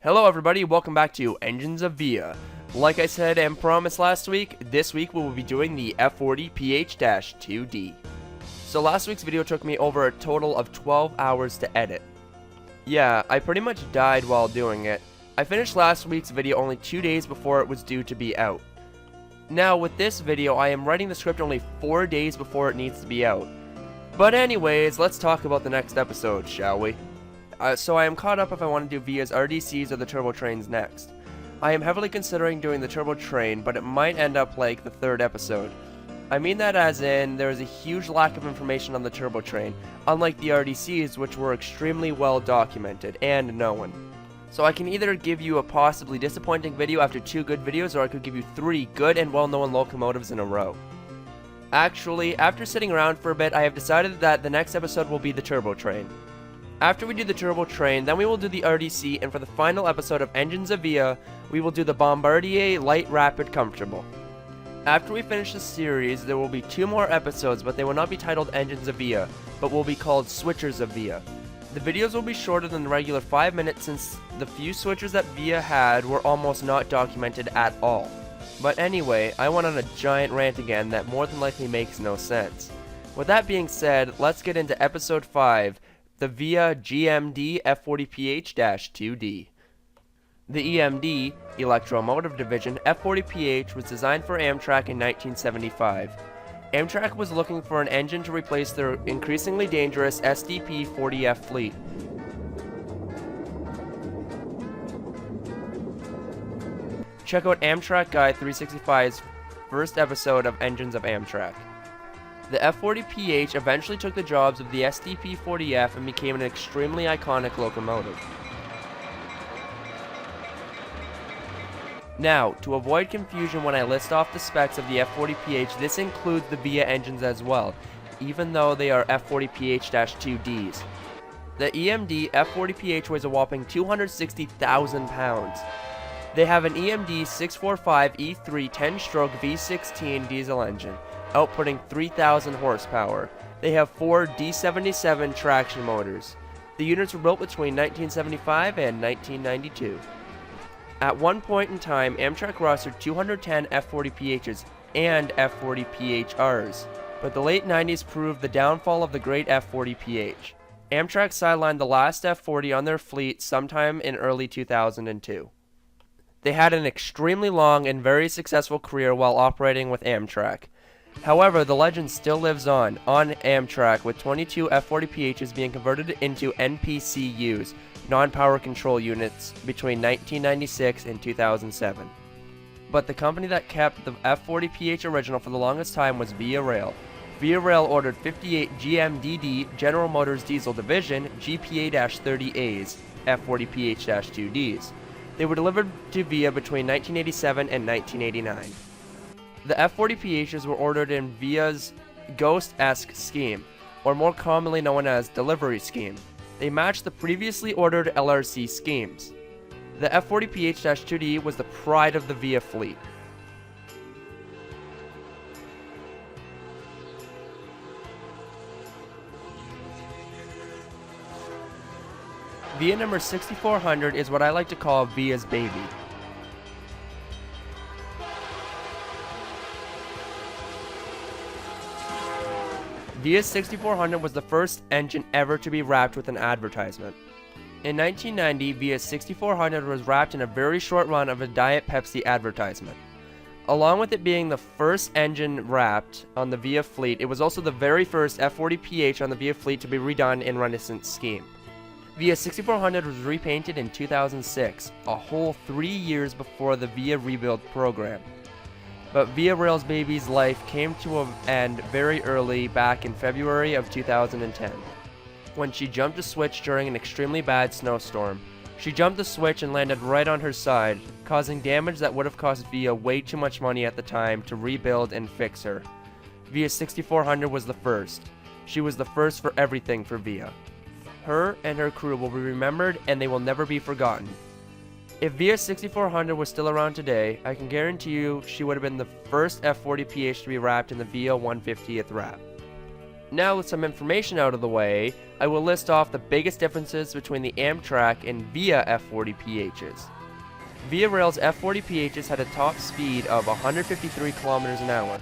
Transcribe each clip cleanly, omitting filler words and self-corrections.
Hello everybody, welcome back to Engines of VIA. Like I said and promised last week, this week we will be doing the F40PH-2d. So last week's video took me over a total of 12 hours to edit. Yeah, I pretty much died while doing it. I finished last week's video only 2 days before it was due to be out. Now with this video, I am writing the script only 4 days before it needs to be out. But anyways, let's talk about the next episode, shall we? So I am caught up if I want to do VIA's RDCs or the turbo trains next. I am heavily considering doing the turbo train, but it might end up like the third episode. I mean that as in, there is a huge lack of information on the turbo train, unlike the RDCs, which were extremely well documented and known. So I can either give you a possibly disappointing video after 2 good videos, or I could give you 3 good and well-known locomotives in a row. Actually, after sitting around for a bit, I have decided that the next episode will be the turbo train. After we do the turbo train, then we will do the RDC, and for the final episode of Engines of VIA, we will do the Bombardier Light Rapid Comfortable. After we finish the series, there will be 2 more episodes, but they will not be titled Engines of VIA, but will be called Switchers of VIA. The videos will be shorter than the regular 5 minutes since the few switchers that VIA had were almost not documented at all. But anyway, I went on a giant rant again that more than likely makes no sense. With that being said, let's get into episode 5, the VIA GMD F40PH-2d. The EMD, Electromotive Division F40PH, was designed for Amtrak in 1975. Amtrak was looking for an engine to replace their increasingly dangerous SDP-40F fleet. Check out Amtrak Guide 365's first episode of Engines of Amtrak. The F40PH eventually took the jobs of the SDP-40F and became an extremely iconic locomotive. Now, to avoid confusion when I list off the specs of the F40PH, this includes the VIA engines as well, even though they are F40PH-2Ds. The EMD F40PH weighs a whopping 260,000 pounds. They have an EMD 645E3 10-stroke V16 diesel engine, outputting 3,000 horsepower. They have 4 D77 traction motors. The units were built between 1975 and 1992. At one point in time, Amtrak rostered 210 F40PHs and F40PHRs, but the late 90s proved the downfall of the great F40PH. Amtrak sidelined the last F40 on their fleet sometime in early 2002. They had an extremely long and very successful career while operating with Amtrak. However, the legend still lives on Amtrak, with 22 F40PHs being converted into NPCUs, non-power control units, between 1996 and 2007. But the company that kept the F40PH original for the longest time was VIA Rail. VIA Rail ordered 58 GMDD General Motors Diesel Division GPA-30As, F40PH-2Ds. They were delivered to VIA between 1987 and 1989. The F40PHs were ordered in VIA's Ghost-esque scheme, or more commonly known as delivery scheme. They matched the previously ordered LRC schemes. The F40PH-2d was the pride of the VIA fleet. VIA number 6400 is what I like to call VIA's baby. VIA's 6400 was the first engine ever to be wrapped with an advertisement. In 1990, VIA's 6400 was wrapped in a very short run of a Diet Pepsi advertisement. Along with it being the first engine wrapped on the VIA fleet, it was also the very first F40PH on the VIA fleet to be redone in Renaissance scheme. VIA 6400 was repainted in 2006, a whole 3 years before the VIA rebuild program. But VIA Rail's baby's life came to an end very early back in February of 2010, when she jumped a switch during an extremely bad snowstorm. She jumped the switch and landed right on her side, causing damage that would have cost VIA way too much money at the time to rebuild and fix her. VIA 6400 was the first. She was the first for everything for VIA. Her and her crew will be remembered, and they will never be forgotten. If VIA 6400 was still around today, I can guarantee you she would have been the first F40PH to be wrapped in the VIA 150th wrap. Now with some information out of the way, I will list off the biggest differences between the Amtrak and Via F40PHs. Via Rail's F40PHs had a top speed of 153 kilometers an hour,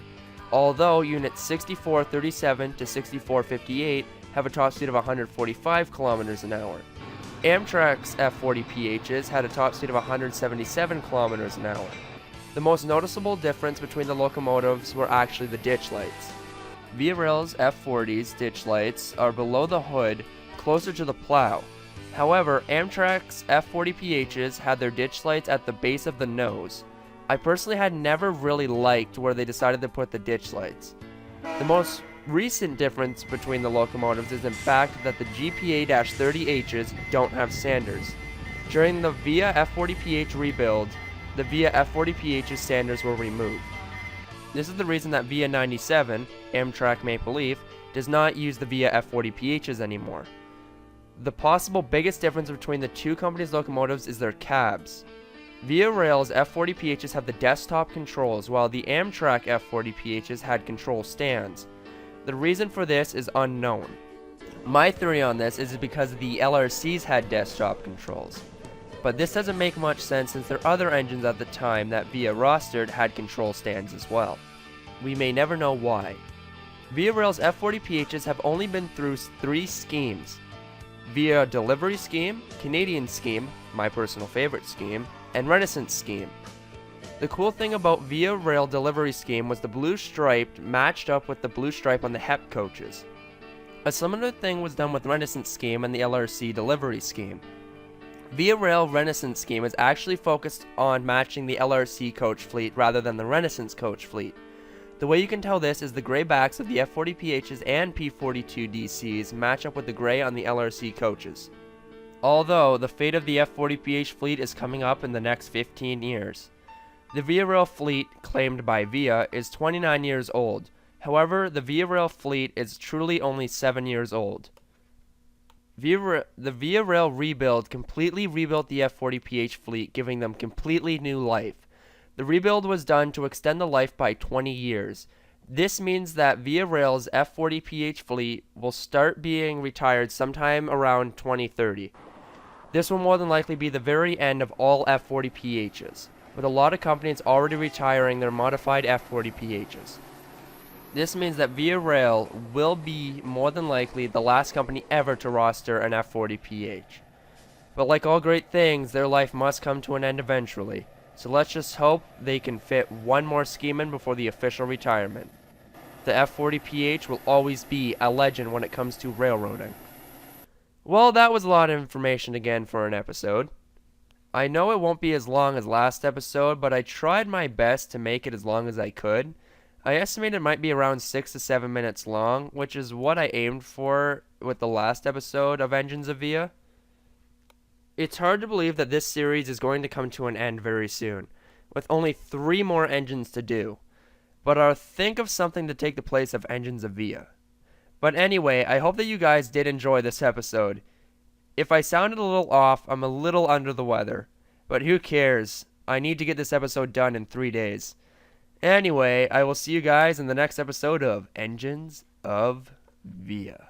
although units 6437 to 6458 have a top speed of 145 kilometers an hour. Amtrak's F40PHs had a top speed of 177 kilometers an hour. The most noticeable difference between the locomotives were actually the ditch lights. Via Rail's F40's ditch lights are below the hood, closer to the plow. However, Amtrak's F40PHs had their ditch lights at the base of the nose. I personally had never really liked where they decided to put the ditch lights. The most recent difference between the locomotives is in fact that the GPA-30Hs don't have sanders. During the Via F40PH rebuild, the Via F40PH's sanders were removed. This is the reason that Via 97, Amtrak Maple Leaf, does not use the Via F40PHs anymore. The possible biggest difference between the two companies' locomotives is their cabs. Via Rail's F40PHs have the desktop controls, while the Amtrak F40PHs had control stands. The reason for this is unknown. My theory on this is because the LRCs had desktop controls. But this doesn't make much sense since their other engines at the time that Via rostered had control stands as well. We may never know why. Via Rail's F40PHs have only been through 3 schemes: Via Delivery Scheme, Canadian Scheme, my personal favorite scheme, and Renaissance Scheme. The cool thing about Via Rail Delivery Scheme was the blue stripe matched up with the blue stripe on the HEP coaches. A similar thing was done with Renaissance Scheme and the LRC Delivery Scheme. Via Rail Renaissance Scheme is actually focused on matching the LRC coach fleet rather than the Renaissance coach fleet. The way you can tell this is the gray backs of the F40PHs and P42DCs match up with the gray on the LRC coaches. Although the fate of the F40PH fleet is coming up in the next 15 years. The Via Rail fleet, claimed by Via, is 29 years old. However, the Via Rail fleet is truly only 7 years old. The Via Rail rebuild completely rebuilt the F40PH fleet, giving them completely new life. The rebuild was done to extend the life by 20 years. This means that Via Rail's F40PH fleet will start being retired sometime around 2030. This will more than likely be the very end of all F40PHs, with a lot of companies already retiring their modified F40PHs. This means that Via Rail will be more than likely the last company ever to roster an F40PH. But like all great things, their life must come to an end eventually. So let's just hope they can fit one more scheme in before the official retirement. The F40PH will always be a legend when it comes to railroading. Well, that was a lot of information again for an episode. I know it won't be as long as last episode, but I tried my best to make it as long as I could. I estimate it might be around 6 to 7 minutes long, which is what I aimed for with the last episode of Engines of Via. It's hard to believe that this series is going to come to an end very soon, with only 3 more engines to do. But I'll think of something to take the place of Engines of Via. But anyway, I hope that you guys did enjoy this episode. If I sounded a little off, I'm a little under the weather. But who cares? I need to get this episode done in 3 days. Anyway, I will see you guys in the next episode of Engines of Via.